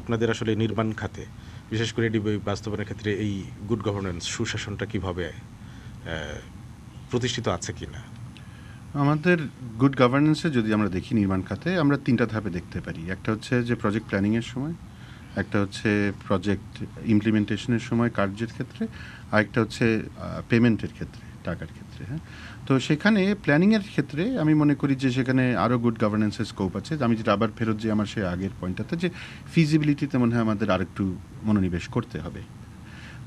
আপনাদের আসলে নির্মাণ খাতে, বিশেষ করে এডিবি বাস্তবায়নের ক্ষেত্রে এই গুড গভর্নেন্স, সুশাসনটা কিভাবে প্রতিষ্ঠিত আছে কিনা? আমাদের গুড গভর্নেন্সে যদি আমরা দেখি নির্মাণ খাতে, আমরা 3টা ধাপে দেখতে পারি। একটা হচ্ছে যে প্রজেক্ট প্ল্যানিংয়ের সময়, একটা হচ্ছে প্রজেক্ট ইমপ্লিমেন্টেশনের সময় কার্যের ক্ষেত্রে, আর একটা হচ্ছে পেমেন্টের ক্ষেত্রে, টাকার ক্ষেত্রে। হ্যাঁ, তো সেখানে প্ল্যানিংয়ের ক্ষেত্রে আমি মনে করি যে সেখানে আরও গুড গভর্নেন্সের স্কোপ আছে। আমি যেটা আবার ফেরত যে আমার সে আগের পয়েন্টটাতে, যে ফিজিবিলিটিতে মনে হয় আমাদের আরেকটু মনোনিবেশ করতে হবে।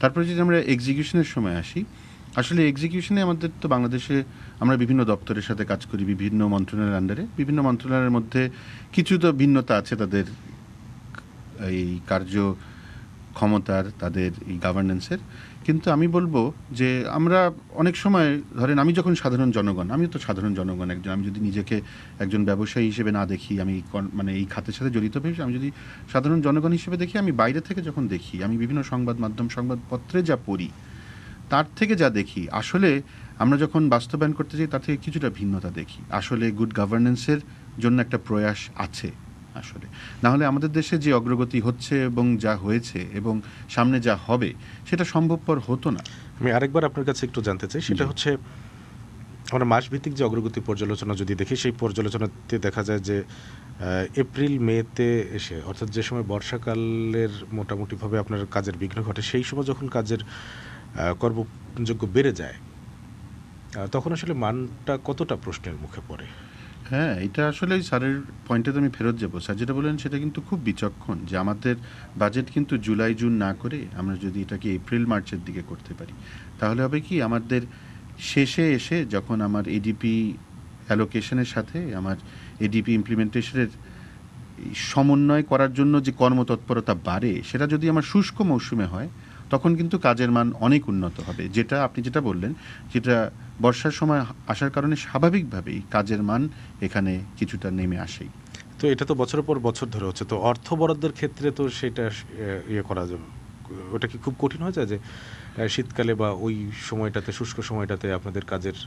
তারপরে যদি আমরা এক্সিকিউশনের সময় আসি, আসলে এক্সিকিউশনে আমাদের তো বাংলাদেশে আমরা বিভিন্ন দপ্তরের সাথে কাজ করি, বিভিন্ন মন্ত্রণালয়ের আন্ডারে। বিভিন্ন মন্ত্রণালয়ের মধ্যে কিছু তো ভিন্নতা আছে তাদের এই কার্য ক্ষমতার, তাদের এই গভর্নেন্সের। কিন্তু আমি বলবো যে আমরা অনেক সময়, ধরেন আমি যখন সাধারণ জনগণ, আমি তো সাধারণ জনগণ একজন, আমি যদি নিজেকে একজন ব্যবসায়ী হিসেবে না দেখি, আমি মানে এই খাতের সাথে জড়িত হয়েছি, আমি যদি সাধারণ জনগণ হিসেবে দেখি, আমি বাইরে থেকে যখন দেখি, আমি বিভিন্ন সংবাদ মাধ্যম, সংবাদপত্রে যা পড়ি, তার থেকে যা দেখি, আসলে আমরা যখন বাস্তবায়ন করতে যাই তার থেকে কিছুটা ভিন্নতা দেখি। আসলে গুড গভর্নেন্সের জন্য একটা প্রয়াস আছে আসলে, না হলে আমাদের দেশে যে অগ্রগতি হচ্ছে এবং যা হয়েছে এবং সামনে যা হবে সেটা সম্ভবপর হতো না। আমি আরেকবার আপনার কাছে একটু জানতে চাই, সেটা হচ্ছে আমরা মাসভিত্তিক যে অগ্রগতি পর্যালোচনা যদি দেখি, সেই পর্যালোচনাতে দেখা যায় যে এপ্রিল মেতে এসে, অর্থাৎ যে সময় বর্ষাকালের মোটামুটিভাবে আপনার কাজের বিঘ্ন ঘটে, সেই সময় যখন কাজের কর্মযোগ্য বেড়ে যায়, তখন আসলে মানটা কতটা প্রশ্নের মুখে পড়ে? হ্যাঁ, এটা আসলে স্যারের পয়েন্টে আমি ফেরত যাবো। স্যার যেটা বললেন সেটা কিন্তু খুব বিচক্ষণ, যে আমাদের বাজেট কিন্তু জুলাই জুন না করে আমরা যদি এটাকে এপ্রিল মার্চের দিকে করতে পারি, তাহলে হবে কি, আমাদের শেষে এসে যখন আমার এডিপি অ্যালোকেশনের সাথে আমার এডিপি ইমপ্লিমেন্টেশনের সমন্বয় করার জন্য যে কর্মতৎপরতা বাড়ে, সেটা যদি আমার শুষ্ক মৌসুমে হয়, তখন কিন্তু কাজের মান অনেক উন্নত হবে। যেটা আপনি যেটা বললেন, যেটা বর্ষার সময় আসার কারণে স্বাভাবিকভাবেই কাজের মান এখানে কিছুটা নেমে আসেই। তো এটা তো বছরের পর বছর ধরে হচ্ছে, তো অর্থ বরাদ্দের ক্ষেত্রে তো সেটা ইয়ে করা যাবে, ওটা কি খুব কঠিন হয়ে যায় যে শীতকালে বা ওই সময়টাতে, শুষ্ক সময়টাতে আপনাদের কাজের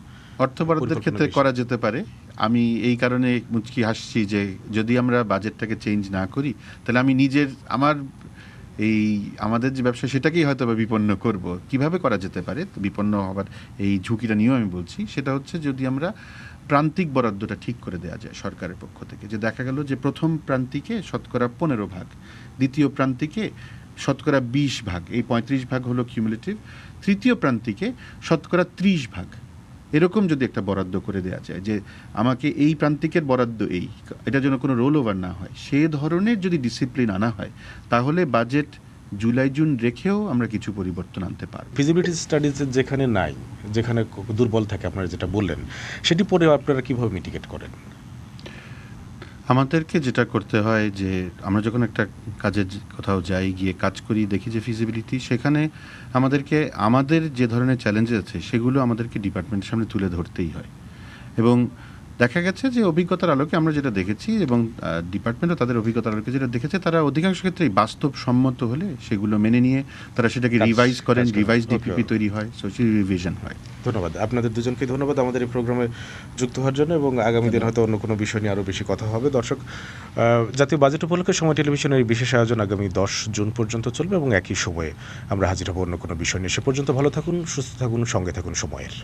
অর্থ বরাদ্দের ক্ষেত্রে করা যেতে পারে। আমি এই কারণে মুচকি হাসছি যে যদি আমরা বাজেটটাকে চেঞ্জ না করি, তাহলে আমি নিজের আমার এই আমাদের যে ব্যবসা সেটাকেই হয়তো বা বিপন্ন করব। কিভাবে করা যেতে পারে বিপন্ন হবার এই ঝুঁকিটা নিয়েও আমি বলছি, সেটা হচ্ছে যদি আমরা প্রান্তিক বরাদ্দটা ঠিক করে দেওয়া যায় সরকারের পক্ষ থেকে, যে দেখা গেল যে প্রথম প্রান্তিকে শতকরা 15%, দ্বিতীয় প্রান্তিকে শতকরা 20%, এই 35% হলো কিউমুলেটিভ, তৃতীয় প্রান্তিকে শতকরা 30%, এরকম যদি একটা বরাদ্দ করে দেওয়া যায়, যে আমাকে এই প্রান্তিকের বরাদ্দ এটা যেন কোনো রোল ওভার না হয়, সে ধরনের যদি ডিসিপ্লিন আনা হয়, তাহলে বাজেট জুলাই জুন রেখেও আমরা কিছু পরিবর্তন আনতে পারব। ফিজিবিলিটি স্টাডিজ যেখানে নাই, যেখানে দুর্বল থাকে, আপনারা যেটা বললেন, সেটি পরে আপনারা কিভাবে মিটিগেট করেন? আমাদেরকে যেটা করতে হয়, যে আমরা যখন একটা কাজের কোথাও যাই, গিয়ে কাজ করি, দেখি যে ফিজিবিলিটি, সেখানে আমাদেরকে আমাদের যে ধরনের চ্যালেঞ্জেস আছে সেগুলো আমাদেরকে ডিপার্টমেন্টের সামনে তুলে ধরতেই হয়। এবং দেখা গেছে যে অভিজ্ঞতার আলোকে আমরা যেটা দেখেছি, এবং ডিপার্টমেন্টও তাদের অভিজ্ঞতার আলোকে যেটা দেখেছে, তারা অধিকাংশ ক্ষেত্রেই বাস্তবসম্মত হলে সেগুলো মেনে নিয়ে তারা সেটাকে রিভাইজ করেন, রিভাইজ ডিপিপি তৈরি হয়, সোশ্যাল রিভিশন হয়। ধন্যবাদ আপনাদের দুজনকে, ধন্যবাদ আমাদের এই প্রোগ্রামে যুক্ত হওয়ার জন্য, এবং আগামী দিন হয়তো অন্য কোনো বিষয় নিয়ে আরও বেশি কথা হবে। দর্শক, জাতীয় বাজেট উপলক্ষে সময় টেলিভিশনের এই বিশেষ আয়োজন আগামী 10 জুন পর্যন্ত চলবে, এবং একই সময়ে আমরা হাজির হব অন্য কোনো বিষয় নিয়ে। সে পর্যন্ত ভালো থাকুন, সুস্থ থাকুন, সঙ্গে থাকুন সময়ের।